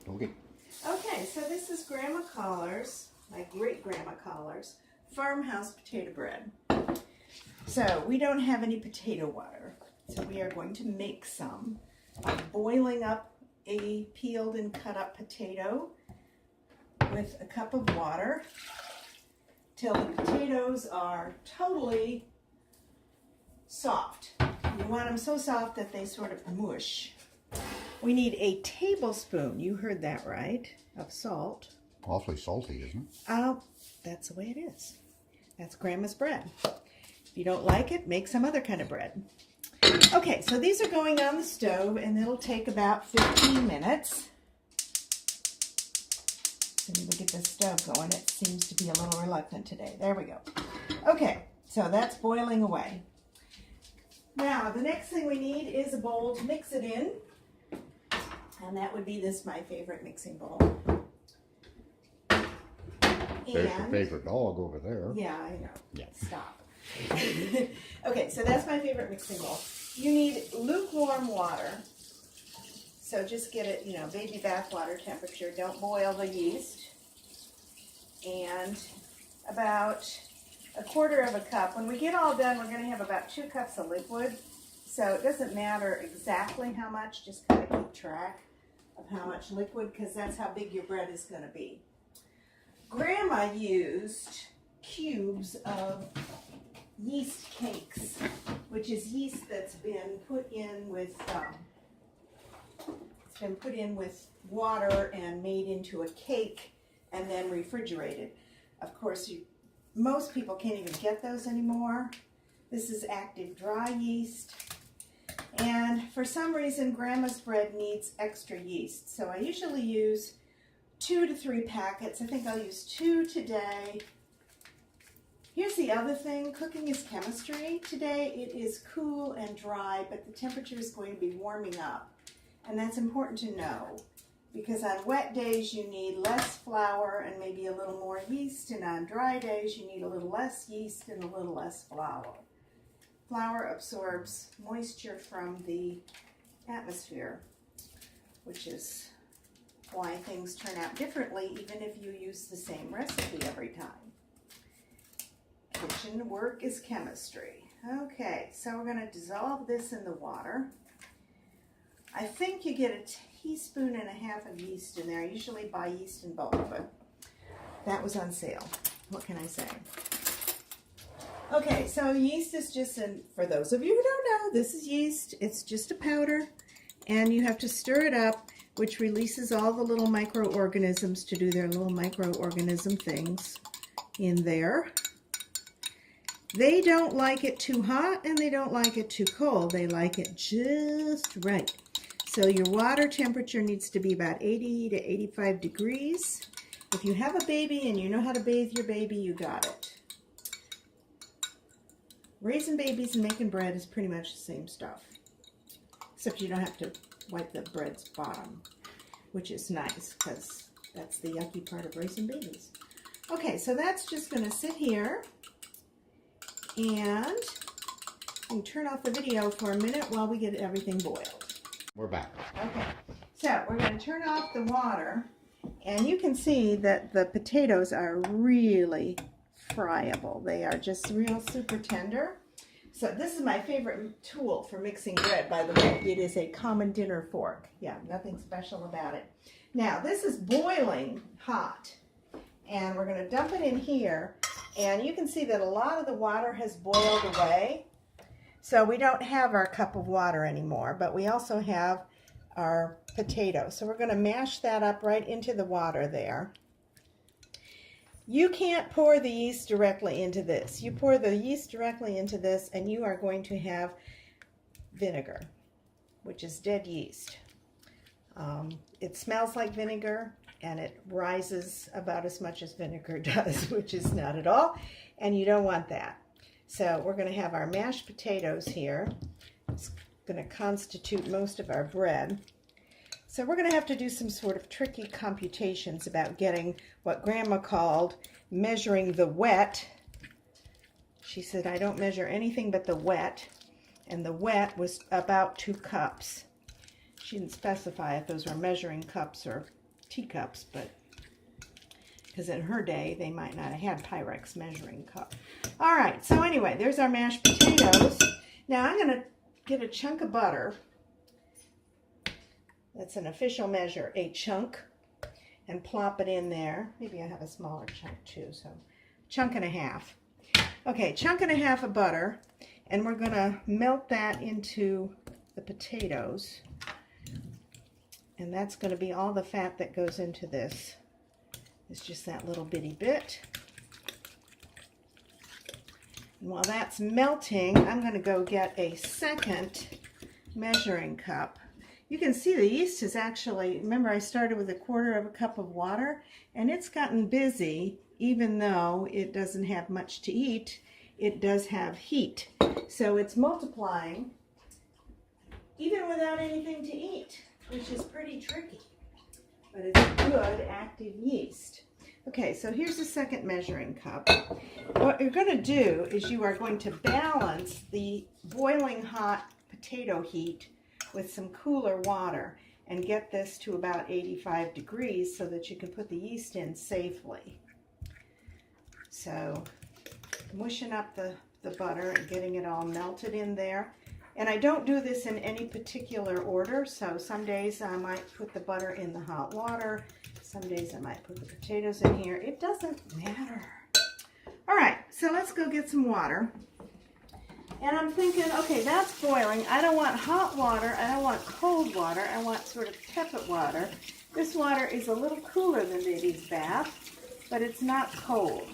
Okay. Okay, so this is Grandma Collar's, my great-grandma Collar's, Farmhouse potato bread. So we don't have any potato water, so we are going to make some by boiling up a peeled and cut up potato with a cup of water till the potatoes are totally soft. You want them so soft that they sort of mush. We need a tablespoon, you heard that right, of salt. Awfully salty, isn't it? That's the way it is. That's Grandma's bread. If you don't like it, make some other kind of bread. Okay, so these are going on the stove, and it'll take about 15 minutes. So we get the stove going. It seems to be a little reluctant today. There we go. Okay, so that's boiling away. Now, the next thing we need is a bowl to mix it in. And that would be this, my favorite mixing bowl. There's your favorite dog over there. Yeah, I know. Yeah. Stop. Okay, so that's my favorite mixing bowl. You need lukewarm water. So just get it, baby bath water temperature. Don't boil the yeast. And about a quarter of a cup. When we get all done, we're going to have about 2 cups of liquid. So it doesn't matter exactly how much, just kind of keep track of how much liquid, because that's how big your bread is going to be. Grandma used cubes of yeast cakes, which is yeast that's been put in with water and made into a cake and then refrigerated. Of course, most people can't even get those anymore. This is active dry yeast. And for some reason, Grandma's bread needs extra yeast. So I usually use 2 to 3 packets. I think I'll use 2 today. Here's the other thing. Cooking is chemistry. Today it is cool and dry, but the temperature is going to be warming up. And that's important to know, because on wet days you need less flour and maybe a little more yeast, and on dry days you need a little less yeast and a little less flour. Flour absorbs moisture from the atmosphere, which is why things turn out differently even if you use the same recipe every time. Kitchen work is chemistry. Okay, so we're going to dissolve this in the water. I think you get a teaspoon and a half of yeast in there. I usually buy yeast in bulk, but that was on sale. What can I say? Okay, so yeast is just, for those of you who don't know, this is yeast. It's just a powder, and you have to stir it up, which releases all the little microorganisms to do their little microorganism things in there. They don't like it too hot, and they don't like it too cold. They like it just right. So your water temperature needs to be about 80 to 85 degrees. If you have a baby and you know how to bathe your baby, you got it. Raising babies and making bread is pretty much the same stuff, except you don't have to wipe the bread's bottom, which is nice because that's the yucky part of raising babies. Okay, so that's just going to sit here, and we can turn off the video for a minute while we get everything boiled. We're back. Okay, so we're going to turn off the water, and you can see that the potatoes are really friable. They are just real super tender. So this is my favorite tool for mixing bread, by the way. It is a common dinner fork. Yeah, nothing special about it. Now, this is boiling hot, and we're going to dump it in here, and you can see that a lot of the water has boiled away. So we don't have our cup of water anymore, but we also have our potato. So we're going to mash that up right into the water there. You can't pour the yeast directly into this. You pour the yeast directly into this, and you are going to have vinegar, which is dead yeast. It smells like vinegar, and it rises about as much as vinegar does, which is not at all, and you don't want that. So we're going to have our mashed potatoes here. It's going to constitute most of our bread. So we're going to have to do some sort of tricky computations about getting what Grandma called measuring the wet. She said, I don't measure anything but the wet, and the wet was about 2 cups. She didn't specify if those were measuring cups or teacups, but because in her day, they might not have had Pyrex measuring cup. All right, so anyway, there's our mashed potatoes. Now I'm going to get a chunk of butter. That's an official measure, a chunk, and plop it in there. Maybe I have a smaller chunk too, so chunk and a half. Okay, chunk and a half of butter, and we're going to melt that into the potatoes. And that's going to be all the fat that goes into this. It's just that little bitty bit. And while that's melting, I'm going to go get a second measuring cup. You can see the yeast is actually, remember I started with 1/4 cup of water, and it's gotten busy. Even though it doesn't have much to eat, it does have heat. So it's multiplying even without anything to eat, which is pretty tricky. But it's good active yeast. Okay, so here's the second measuring cup. What you're going to do is you are going to balance the boiling hot potato heat with some cooler water and get this to about 85 degrees so that you can put the yeast in safely. So mushing up the butter and getting it all melted in there. And I don't do this in any particular order, so some days I might put the butter in the hot water, some days I might put the potatoes in here. It doesn't matter. All right, so let's go get some water. And I'm thinking, okay, that's boiling. I don't want hot water, I don't want cold water, I want sort of tepid water. This water is a little cooler than baby's bath, but it's not cold.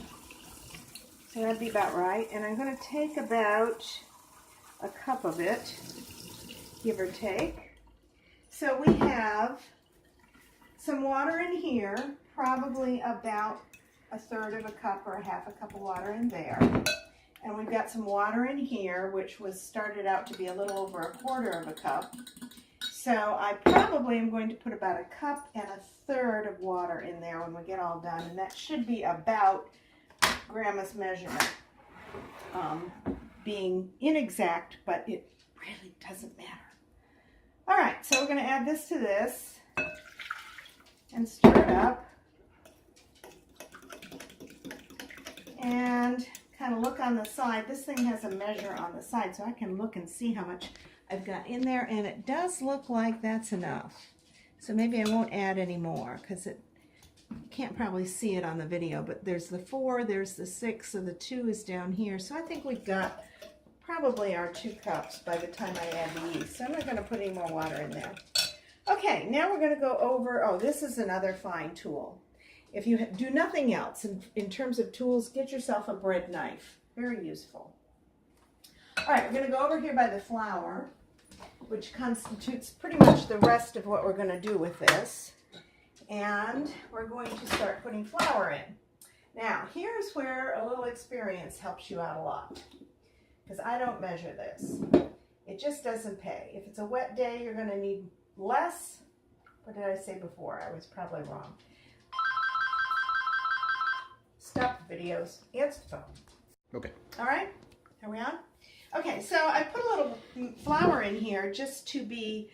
So that'd be about right. And I'm going to take about a cup of it, give or take. So we have some water in here, probably about 1/3 cup or 1/2 cup of water in there. And we've got some water in here, which was started out to be a little over 1/4 cup. So I probably am going to put about 1 cup and 1/3 of water in there when we get all done. And that should be about Grandma's measurement. Being inexact, but it really doesn't matter. All right, so we're going to add this to this and stir it up and kind of look on the side. This thing has a measure on the side, so I can look and see how much I've got in there, and it does look like that's enough. So maybe I won't add any more because you can't probably see it on the video, but there's the 4, there's the 6, so the 2 is down here. So I think we've got probably our 2 cups by the time I add the yeast. So I'm not going to put any more water in there. Okay, now we're going to go over, oh, this is another fine tool. If you do nothing else in terms of tools, get yourself a bread knife. Very useful. All right, we're going to go over here by the flour, which constitutes pretty much the rest of what we're going to do with this. And we're going to start putting flour in. Now, here's where a little experience helps you out a lot, because I don't measure this. It just doesn't pay. If it's a wet day, you're going to need less. What did I say before? I was probably wrong. Stop the videos. Answer the phone. Okay. All right? Are we on? Okay, so I put a little flour in here just to be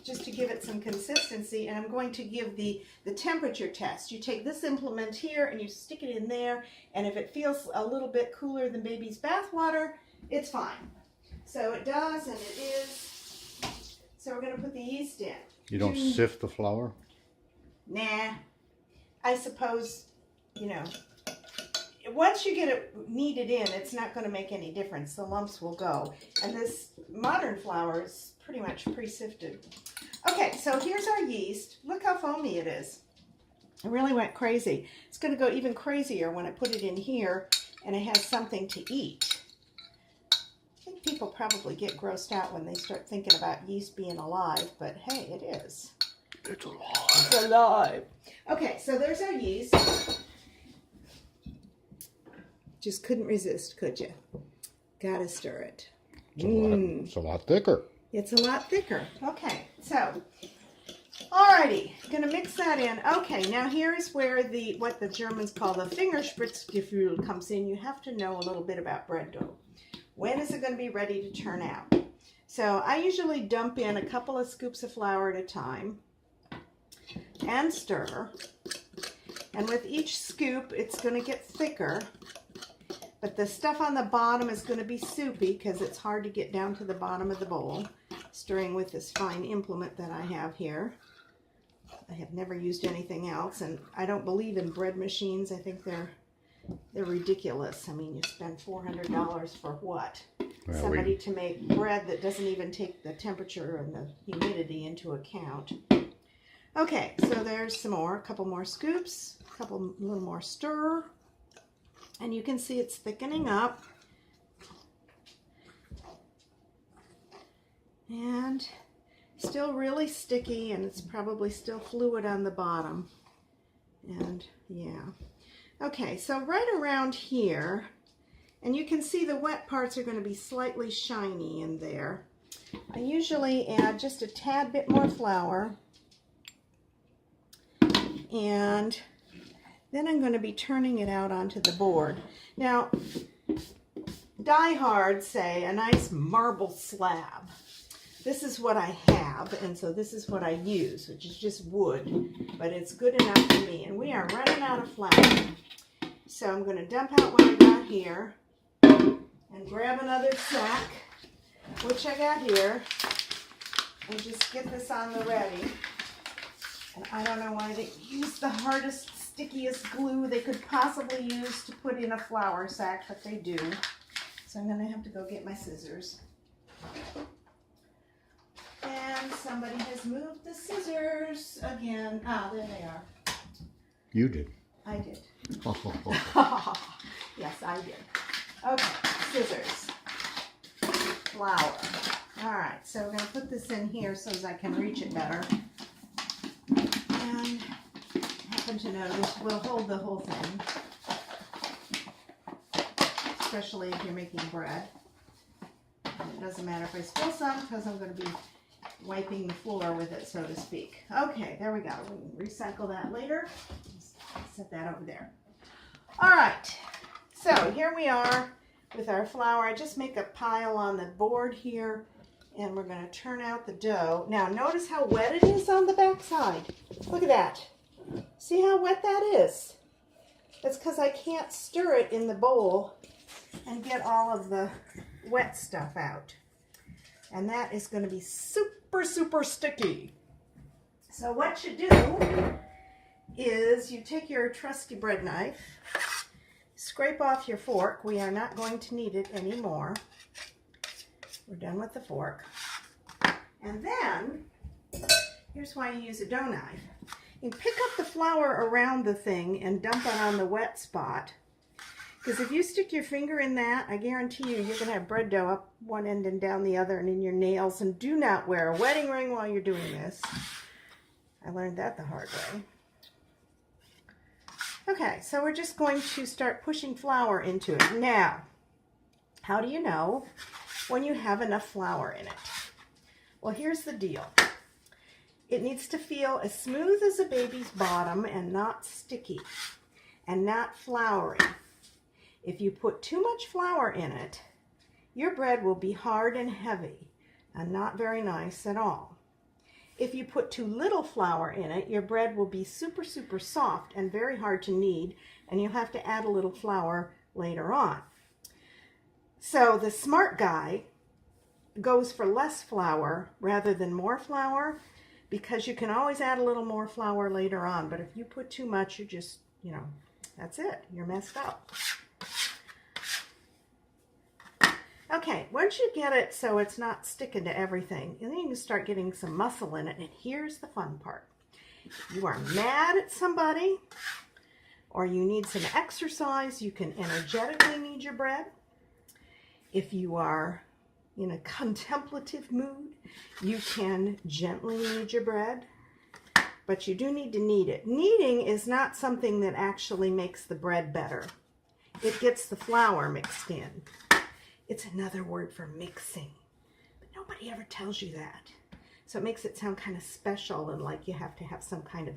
just to give it some consistency, and I'm going to give the temperature test. You take this implement here and you stick it in there, and if it feels a little bit cooler than baby's bath water, it's fine. So it does, and it is. So we're going to put the yeast in. You don't sift the flour? Nah. I suppose, you know, once you get it kneaded in, it's not going to make any difference. The lumps will go. And this modern flour is pretty much pre-sifted. Okay, so here's our yeast. Look how foamy it is. It really went crazy. It's going to go even crazier when I put it in here and it has something to eat. I think people probably get grossed out when they start thinking about yeast being alive, but hey, it is. It's alive. It's alive. Okay, so there's our yeast. Just couldn't resist, could you? Gotta stir it. It's a lot thicker. It's a lot thicker. Okay, so, alrighty, gonna mix that in. Okay, now here's where what the Germans call the Fingerspritzgefühl comes in. You have to know a little bit about bread dough. When is it gonna be ready to turn out? So I usually dump in a couple of scoops of flour at a time. and stir. And with each scoop, it's going to get thicker. But the stuff on the bottom is going to be soupy because it's hard to get down to the bottom of the bowl, stirring with this fine implement that I have here. I have never used anything else, and I don't believe in bread machines. I think they're ridiculous. I mean, you spend $400 for what? Well, Somebody to make bread that doesn't even take the temperature and the humidity into account. Okay, so there's some more, a couple more scoops, a little more stir. And you can see it's thickening up. And still really sticky, and it's probably still fluid on the bottom. And yeah. Okay, so right around here, and you can see the wet parts are going to be slightly shiny in there. I usually add just a tad bit more flour. And then I'm going to be turning it out onto the board. Now, diehards say a nice marble slab. This is what I have, and so this is what I use, which is just wood, but it's good enough for me. And we are running out of flour. So I'm going to dump out what I got here and grab another sack, which I got here, and just get this on the ready. And I don't know why they use the hardest, stickiest glue they could possibly use to put in a flour sack, but they do. So I'm going to have to go get my scissors. And somebody has moved the scissors again. Ah, there they are. You did. I did. Oh. Yes, I did. Okay, scissors. Flour. All right, so we're going to put this in here so as I can reach it better. And I happen to know this will hold the whole thing, especially if you're making bread. And it doesn't matter if I spill some because I'm going to be wiping the floor with it, so to speak. Okay, there we go. We can recycle that later. Just set that over there. All right, so here we are with our flour. I just make a pile on the board here, and we're going to turn out the dough. Now, notice how wet it is on the back side. Look at that. See how wet that is? That's because I can't stir it in the bowl and get all of the wet stuff out. And that is going to be super, super sticky. So what you do is you take your trusty bread knife, scrape off your fork. We are not going to need it anymore. We're done with the fork. And then, here's why you use a dough knife. You pick up the flour around the thing and dump it on the wet spot. Because if you stick your finger in that, I guarantee you, you're going to have bread dough up one end and down the other and in your nails. And do not wear a wedding ring while you're doing this. I learned that the hard way. Okay, so we're just going to start pushing flour into it. Now, how do you know when you have enough flour in it? Well, here's the deal. It needs to feel as smooth as a baby's bottom and not sticky and not floury. If you put too much flour in it, your bread will be hard and heavy and not very nice at all. If you put too little flour in it, your bread will be super, super soft and very hard to knead, and you'll have to add a little flour later on. So the smart guy goes for less flour rather than more flour, because you can always add a little more flour later on. But if you put too much, you just, that's it. You're messed up. Okay, once you get it so it's not sticking to everything, and then you can start getting some muscle in it. And here's the fun part. If you are mad at somebody or you need some exercise, you can energetically knead your bread. If you are in a contemplative mood, you can gently knead your bread, but you do need to knead it. Kneading is not something that actually makes the bread better. It gets the flour mixed in. It's another word for mixing, but nobody ever tells you that. So it makes it sound kind of special and like you have to have some kind of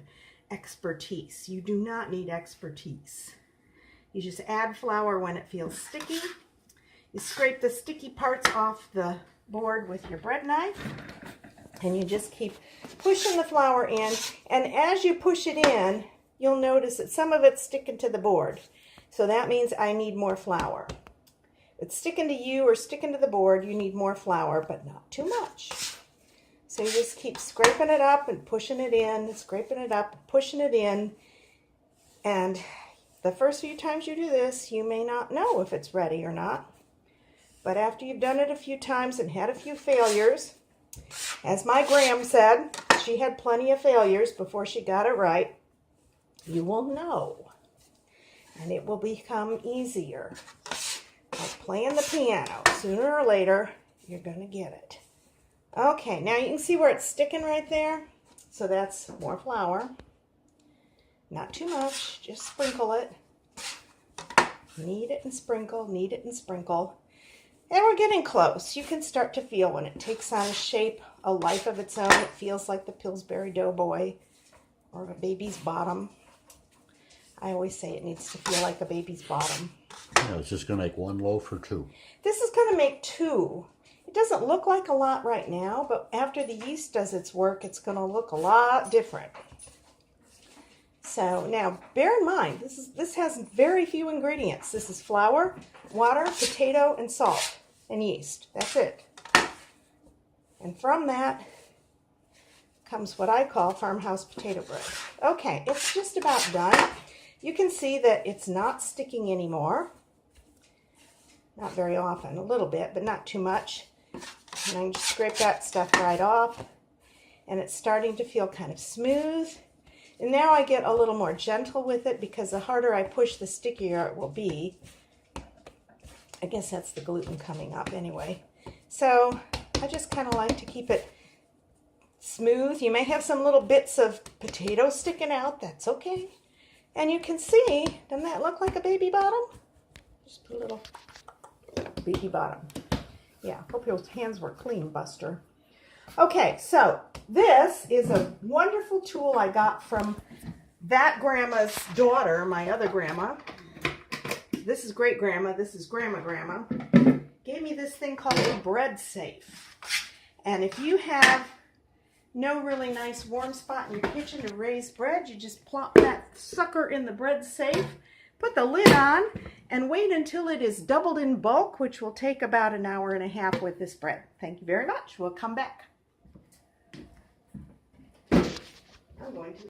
expertise. You do not need expertise. You just add flour when it feels sticky. You scrape the sticky parts off the board with your bread knife. And you just keep pushing the flour in. And as you push it in, you'll notice that some of it's sticking to the board. So that means I need more flour. If it's sticking to you or sticking to the board, you need more flour, but not too much. So you just keep scraping it up and pushing it in, scraping it up, pushing it in. And the first few times you do this, you may not know if it's ready or not. But after you've done it a few times and had a few failures, as my Gram said, she had plenty of failures before she got it right, you will know. And it will become easier. Like playing the piano. Sooner or later, you're going to get it. Okay, now you can see where it's sticking right there. So that's more flour. Not too much, just sprinkle it. Knead it and sprinkle, knead it and sprinkle. And we're getting close. You can start to feel when it takes on a shape, a life of its own. It feels like the Pillsbury Doughboy or a baby's bottom. I always say it needs to feel like a baby's bottom. Yeah, it's just going to make one loaf or two. This is going to make two. It doesn't look like a lot right now, but after the yeast does its work, it's going to look a lot different. So now, bear in mind, this has very few ingredients. This is flour, water, potato, and salt, and yeast. That's it. And from that comes what I call farmhouse potato bread. Okay, it's just about done. You can see that it's not sticking anymore. Not very often, a little bit, but not too much. And I can just scrape that stuff right off. And it's starting to feel kind of smooth. And now I get a little more gentle with it because the harder I push, the stickier it will be. I guess that's the gluten coming up anyway. So I just kind of like to keep it smooth. You may have some little bits of potato sticking out. That's okay. And you can see, doesn't that look like a baby bottom? Just put a little baby bottom. Yeah, hope your hands were clean, Buster. Okay, so this is a wonderful tool I got from that grandma's daughter, my other grandma. This is great grandma, this is grandma. Gave me this thing called a bread safe. And if you have no really nice warm spot in your kitchen to raise bread, you just plop that sucker in the bread safe, put the lid on, and wait until it is doubled in bulk, which will take about an hour and a half with this bread. Thank you very much. We'll come back. I'm going to